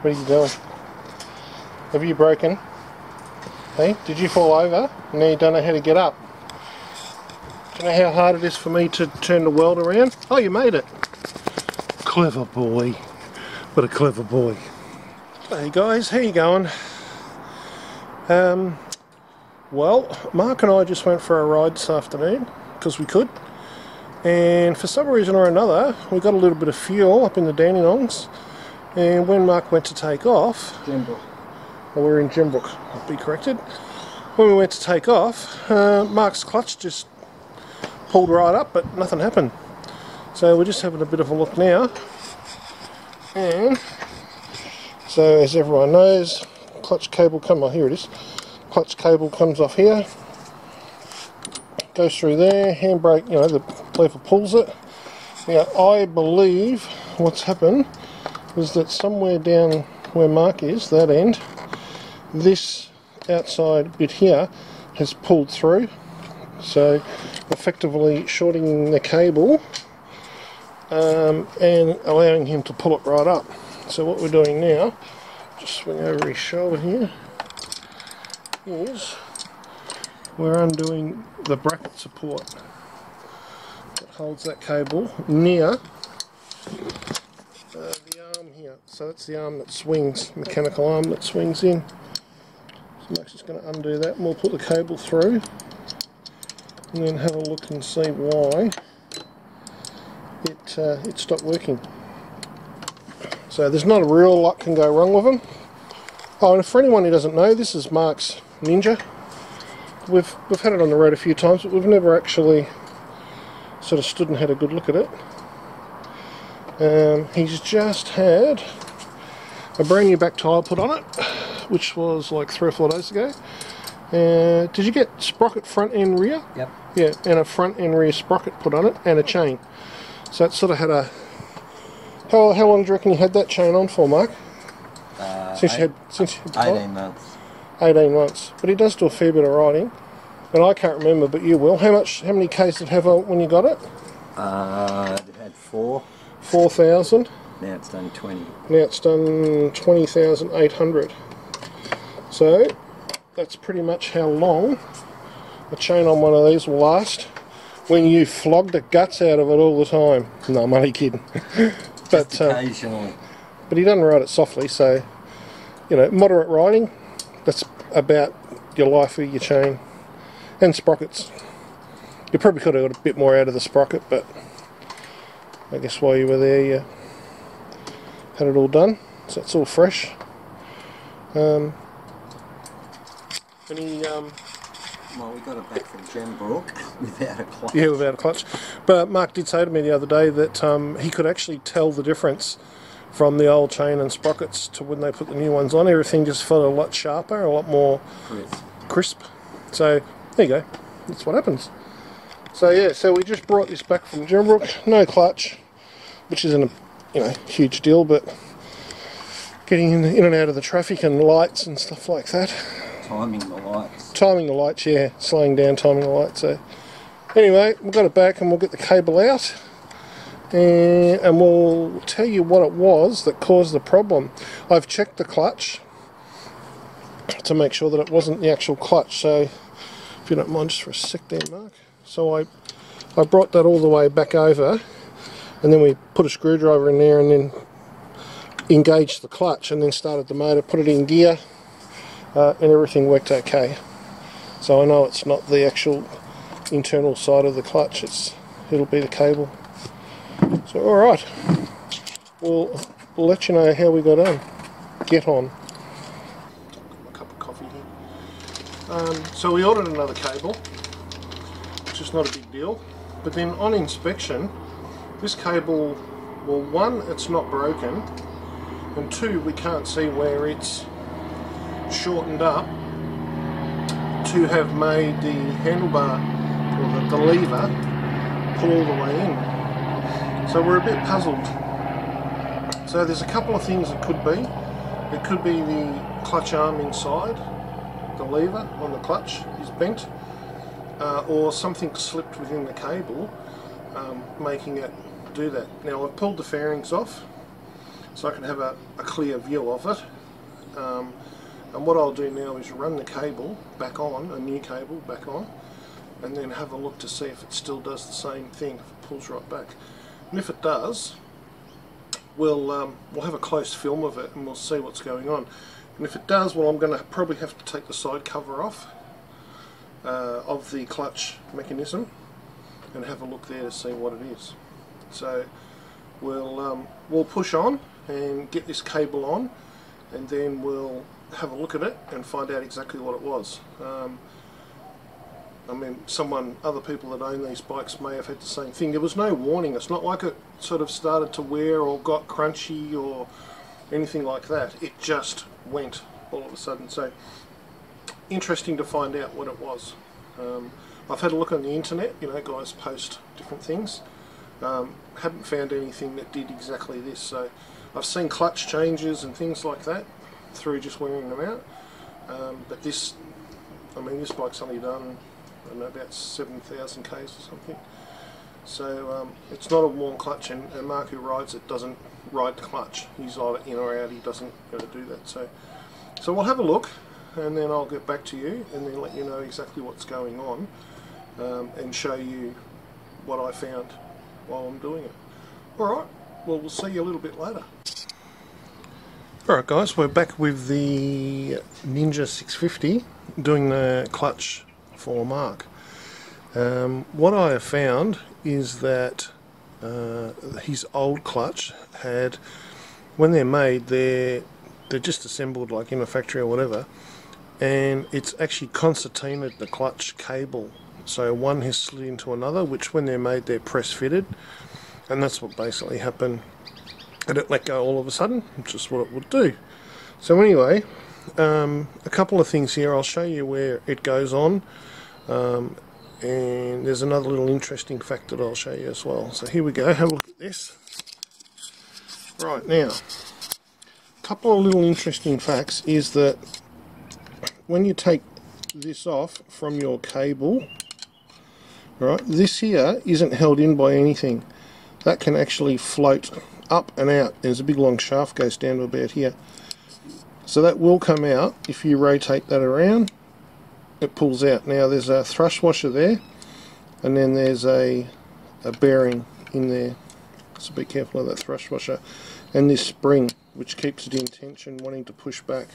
What are you doing? Have you broken? Hey, did you fall over? And now you don't know how to get up. Do you know how hard it is for me to turn the world around? Oh, you made it. Clever boy. What a clever boy. Hey guys, how you going? Well, Mark and I just went for a ride this afternoon because we could. And for some reason or another, we got a little bit of fuel up in the Dandenongs. And when Mark went to take off, Gembrook. Well, we're in Gembrook, I'll be corrected. When we went to take off, Mark's clutch just pulled right up, but nothing happened. So we're just having a bit of a look now. And so, as everyone knows, clutch cable here it is. Clutch cable comes off here, goes through there, handbrake, the lever pulls it. Now, I believe what's happened is that somewhere down where Mark is, that end, this outside bit here has pulled through, so effectively shorting the cable and allowing him to pull it right up. So what we're doing now, just swing over his shoulder here, is we're undoing the bracket support that holds that cable near the arm here. So that's the arm that swings, mechanical arm that swings in. So Max is going to undo that, and we'll put the cable through and then have a look and see why it stopped working. So there's not a real lot can go wrong with them. Oh, and for anyone who doesn't know, this is Mark's Ninja. We've had it on the road a few times, but we've never actually sort of stood and had a good look at it. He's just had a brand new back tyre put on it, which was like 3 or 4 days ago. Did you get sprocket front and rear? Yep. Yeah, and a front and rear sprocket put on it, and a chain. So it sort of had a... How long do you reckon you had that chain on for, Mark? Since you had 18 months. 18 months. But he does do a fair bit of riding. And I can't remember, but you will. How many Ks did it have when you got it? It had 4. 4,000. Now it's done 20. Now it's done 20,800. So that's pretty much how long a chain on one of these will last when you flog the guts out of it all the time. No, I'm only kidding. But just occasionally. But he doesn't ride it softly, so moderate riding. That's about your life of your chain and sprockets. You probably could have got a bit more out of the sprocket, but I guess while you were there, you had it all done, so it's all fresh. Well, we got it back from Gembrook without a clutch. Yeah, without a clutch. But Mark did say to me the other day that he could actually tell the difference from the old chain and sprockets to when they put the new ones on. Everything just felt a lot sharper, a lot more crisp. So there you go. That's what happens. So yeah, so we just brought this back from Gembrook. No clutch, which isn't a huge deal, but getting in and out of the traffic and lights and stuff like that. Timing the lights. Timing the lights, yeah. Slowing down, timing the lights. So anyway, we've got it back and we'll get the cable out. And we'll tell you what it was that caused the problem. I've checked the clutch to make sure that it wasn't the actual clutch. So if you don't mind just for a sec there, Mark. So I brought that all the way back over, and then we put a screwdriver in there and then engaged the clutch and then started the motor, put it in gear, and everything worked okay. So I know it's not the actual internal side of the clutch, it'll be the cable. So alright, we'll let you know how we got on. Get on. A cup of coffee here. So we ordered another cable, which is not a big deal, but then on inspection, this cable, well, one, it's not broken, and two, we can't see where it's shortened up to have made the handlebar, or the lever, pull all the way in. So we're a bit puzzled. So there's a couple of things it could be. It could be the clutch arm inside, the lever on the clutch is bent, or something slipped within the cable, making it do that. Now I've pulled the fairings off, so I can have a clear view of it. And what I'll do now is run the cable back on, a new cable back on, and then have a look to see if it still does the same thing, if it pulls right back. And if it does, we'll have a close film of it and we'll see what's going on. And if it does, well, I'm going to probably have to take the side cover off of the clutch mechanism and have a look there to see what it is. So we'll push on and get this cable on, and then we'll have a look at it and find out exactly what it was. I mean, other people that own these bikes may have had the same thing. There was no warning. It's not like it sort of started to wear or got crunchy or anything like that. It just went all of a sudden. So interesting to find out what it was. I've had a look on the internet, you know, guys post different things. Haven't found anything that did exactly this. So I've seen clutch changes and things like that through just wearing them out. But this, I mean, this bike's only done, I don't know, about 7,000 k's or something. So it's not a worn clutch, and Mark, who rides it, doesn't ride the clutch. He's either in or out. He doesn't do that. So we'll have a look, and then I'll get back to you and then let you know exactly what's going on, and show you what I found while I'm doing it. Alright, well, we'll see you a little bit later. Alright guys, we're back with the Ninja 650 doing the clutch for Mark. What I have found is that his old clutch had, when they're made, they're just assembled like in a factory or whatever, and it's actually concertinaed the clutch cable. So one has slid into another, which when they're made they're press fitted, and that's what basically happened. And it let go all of a sudden, which is what it would do. So anyway, a couple of things here. I'll show you where it goes on, and there's another little interesting fact that I'll show you as well. So here we go, have a look at this. Right, now, a couple of little interesting facts is that when you take this off from your cable, right, this here isn't held in by anything. That can actually float up and out. There's a big long shaft goes down to about here. So that will come out if you rotate that around. It pulls out. Now there's a thrust washer there, and then there's a bearing in there. So be careful of that thrust washer. And this spring, which keeps it in tension, wanting to push back.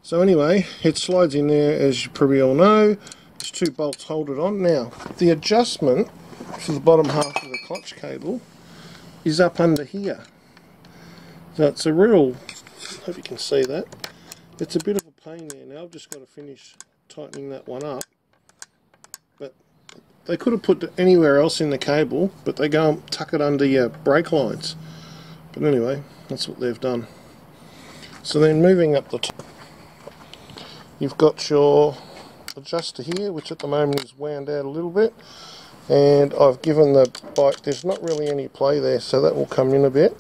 So anyway, it slides in there, as you probably all know. There's two bolts hold it on. Now, the adjustment for the bottom half of the clutch cable is up under here. So it's a real, I hope you can see that. It's a bit of a pain there. Now I've just got to finish tightening that one up. But they could have put it anywhere else in the cable, but they go and tuck it under your brake lines. But anyway, that's what they've done. So then moving up the top, you've got your adjuster here, which at the moment is wound out a little bit. And I've given the bike, there's not really any play there, so that will come in a bit.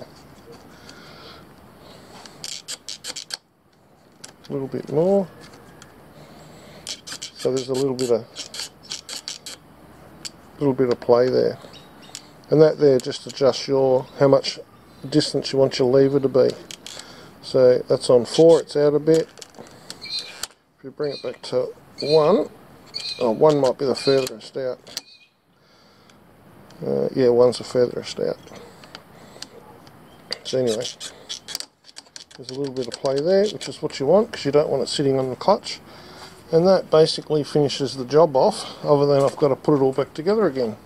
A little bit more. So there's a little bit of play there. And that there just adjusts how much distance you want your lever to be. So that's on 4, it's out a bit. If you bring it back to 1, oh, 1 might be the furthest out. Yeah, 1's the furthest out. So anyway, there's a little bit of play there, which is what you want, because you don't want it sitting on the clutch. And that basically finishes the job off, other than I've got to put it all back together again.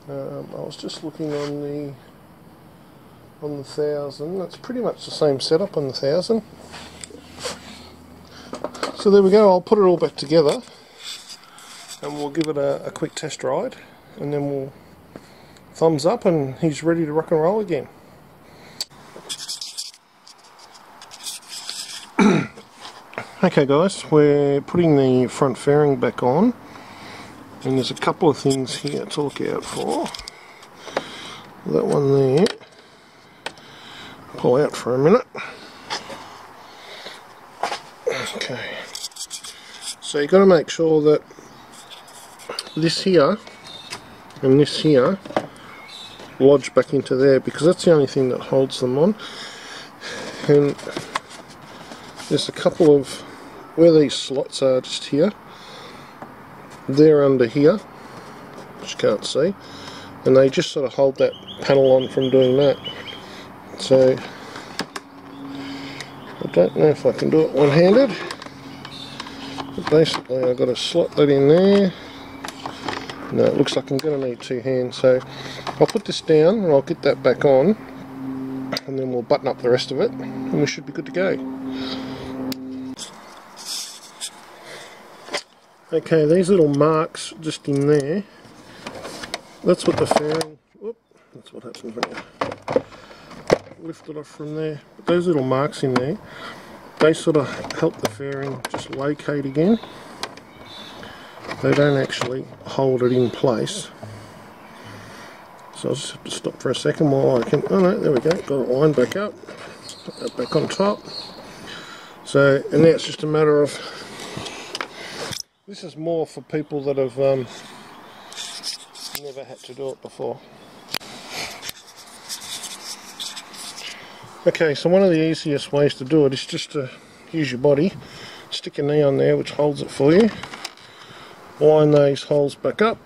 I was just looking on the 1000. That's pretty much the same setup on the 1000. So there we go. I'll put it all back together, and we'll give it a quick test ride, and then we'll thumbs up, and he's ready to rock and roll again. Okay guys, we're putting the front fairing back on, and there's a couple of things here to look out for. That one there, pull out for a minute. Okay, so you've got to make sure that this here and this here lodge back into there, because that's the only thing that holds them on. And there's a couple of, where these slots are just here, they're under here, which you can't see, and they just sort of hold that panel on from doing that. So I don't know if I can do it one-handed, but basically I've got to slot that in there. No, it looks like I'm going to need two hands, so I'll put this down and I'll get that back on, and then we'll button up the rest of it and we should be good to go. Okay, these little marks just in there, that's what the fairing, whoop, that's what happens when you lift it off from there. But those little marks in there, they sort of help the fairing just locate again. They don't actually hold it in place. So I'll just have to stop for a second while I can, oh no, there we go, got it lined back up, put that back on top. So, and now it's just a matter of, this is more for people that have never had to do it before. Okay, so one of the easiest ways to do it is just to use your body, stick a knee on there which holds it for you, line those holes back up.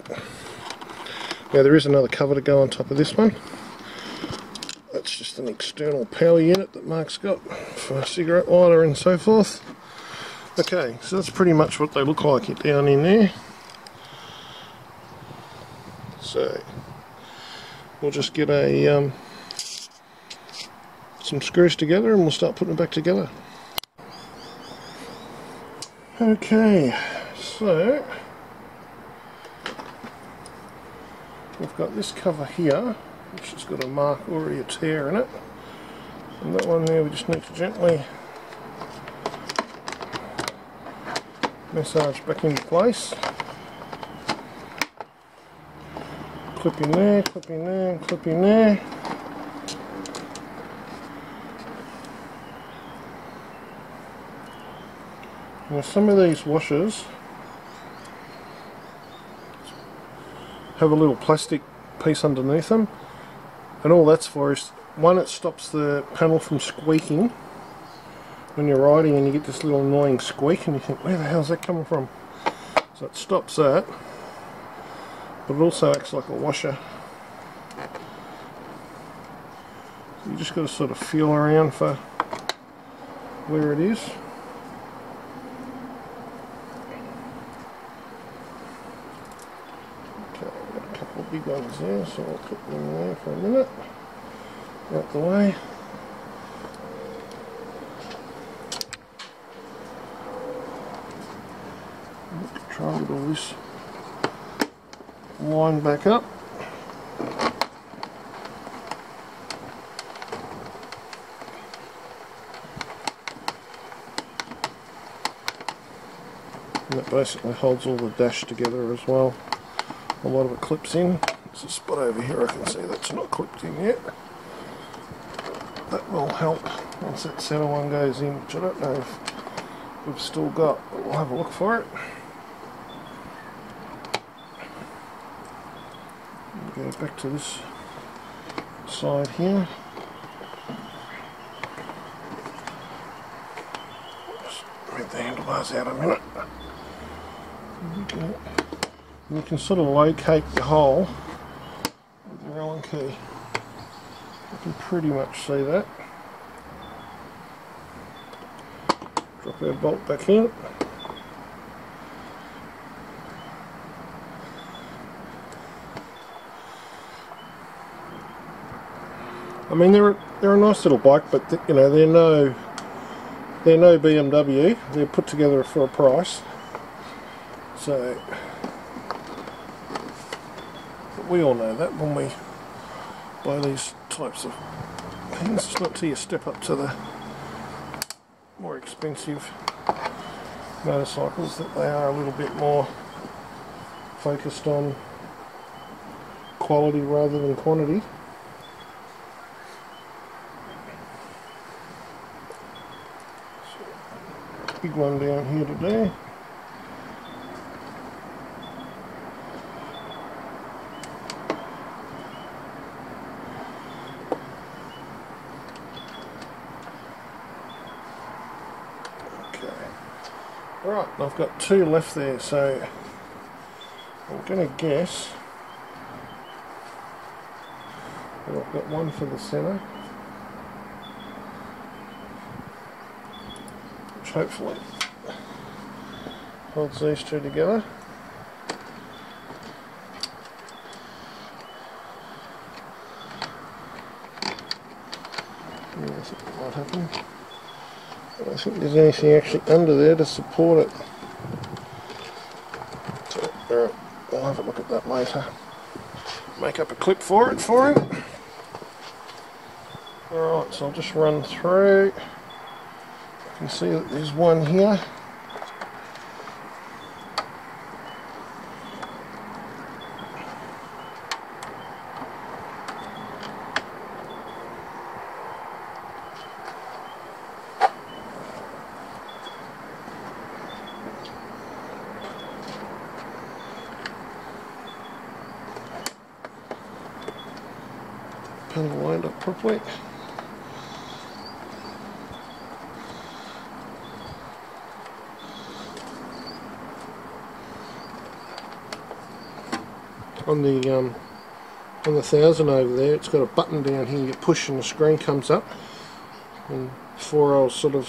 Now there is another cover to go on top of this one. That's just an external power unit that Mark's got for a cigarette lighter and so forth. Okay, so that's pretty much what they look like down in there. So we'll just get a some screws together and we'll start putting it back together. Okay, so we've got this cover here, which has got a mark, already a tear in it, and that one there we just need to gently massage back into place. Clip in there, clip in there, clip in there. Now some of these washers have a little plastic piece underneath them, and all that's for is, one, it stops the panel from squeaking when you're riding and you get this little annoying squeak and you think, where the hell's that coming from? So it stops that, but it also acts like a washer. So you just got to sort of feel around for where it is. Okay, I've got a couple of big ones there, so I'll put them in there for a minute. Out the way. Try and get all this line back up. And that basically holds all the dash together as well. A lot of it clips in. There's a spot over here I can see that's not clipped in yet. That will help once that center one goes in, which I don't know if we've still got, but we'll have a look for it. Go back to this side here. Just move the handlebars out a minute. Okay. You can sort of locate the hole with your Allen key. You can pretty much see that. Drop our bolt back in. I mean, they're a nice little bike, but you know, they're no BMW. They're put together for a price. So, but we all know that when we buy these types of things. It's not till you step up to the more expensive motorcycles that they are a little bit more focused on quality rather than quantity. Big one down here today. Right, I've got 2 left there, so I'm going to guess that I've got 1 for the centre, which hopefully holds these 2 together. Yeah, I think that might happen. I don't think there's anything actually under there to support it. So, alright, I'll have a look at that later. Make up a clip for him. Alright, so I'll just run through. You can see that there's 1 here. Panel lined up properly. On the 1000 over there, it's got a button down here. You push and the screen comes up. And before I was sort of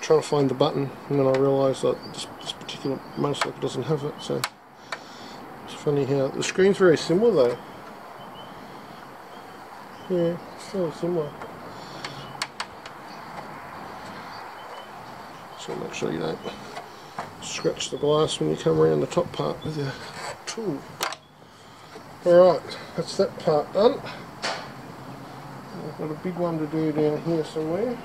trying to find the button, and then I realised that this particular motorcycle doesn't have it. So it's funny how the screen's very similar though. Yeah, it's fairly similar. So make sure you don't scratch the glass when you come around the top part with your tool. Alright, that's that part done. I've got a big one to do down here somewhere.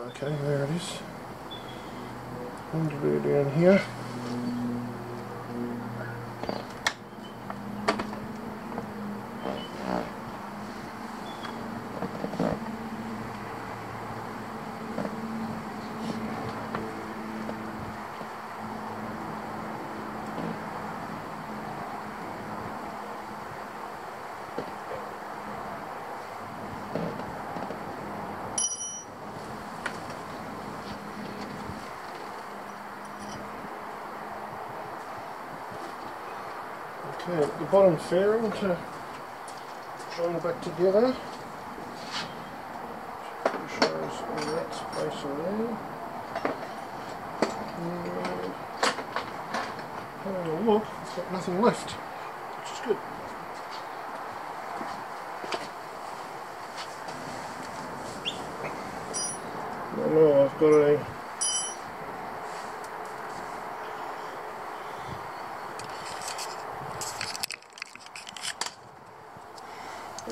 Okay, there it is. One to do down here. Okay, the bottom fairing to join back together. Shows all that space in there. And having a look, it's got nothing left, which is good. Now I've got a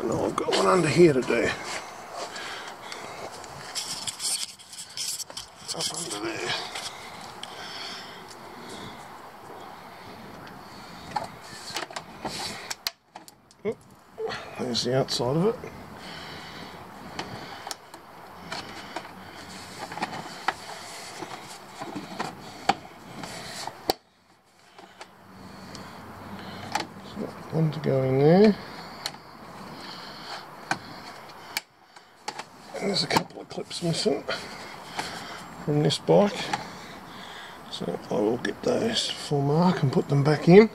I've got one under here to do. Up under there. Oh, there's the outside of it. So one to go in there. There's a couple of clips missing from this bike, so I will get those for Mark and put them back in.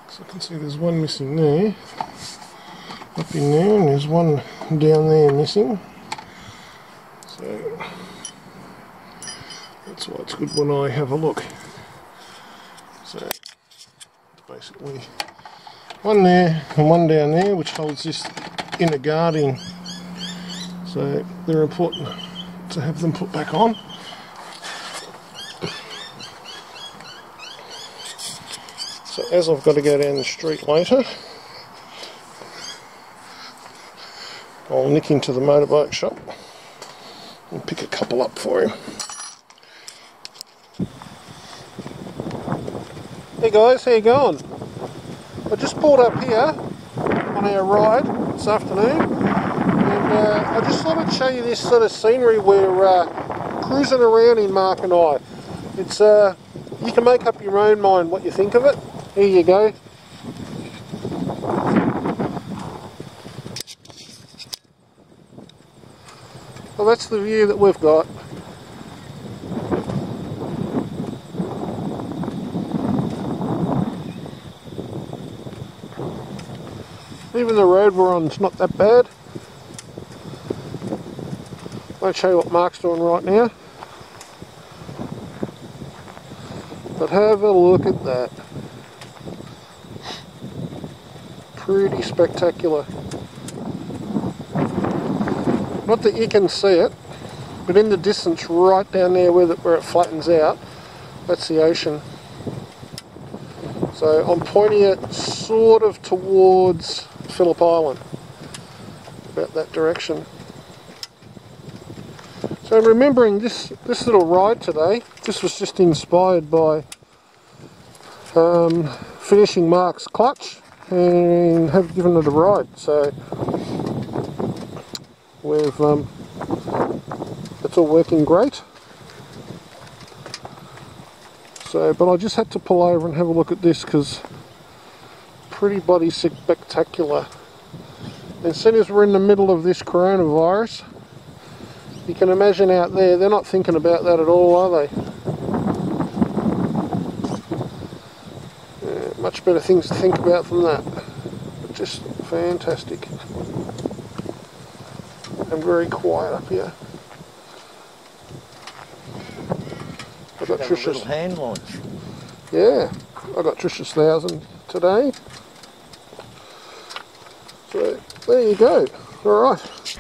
So I can see there's one missing there, up in there, and there's one down there missing. So that's why it's good when I have a look. So it's basically one there and one down there, which holds this inner guard in. So they're important to have them put back on. So as I've got to go down the street later, I'll nick into the motorbike shop and pick a couple up for him. Hey guys, how you going? I just pulled up here on our ride this afternoon. I just thought I'd show you this sort of scenery we're cruising around in, Mark and I. It's You can make up your own mind what you think of it. Here you go. Well, that's the view that we've got. Even the road we're on is not that bad. Won't show you what Mark's doing right now. But have a look at that. Pretty spectacular. Not that you can see it, but in the distance right down there where it flattens out, that's the ocean. So I'm pointing it sort of towards Phillip Island, about that direction. So remembering this little ride today, this was just inspired by finishing Mark's clutch and have given it a ride. So we've it's all working great. So, but I just had to pull over and have a look at this because pretty bloody spectacular. And as soon as we're in the middle of this coronavirus, you can imagine out there, they're not thinking about that at all, are they? Yeah, much better things to think about than that. But just fantastic. And very quiet up here. I got Trisha's hand launch. Yeah, I got Trisha's 1000 today. So there you go. All right.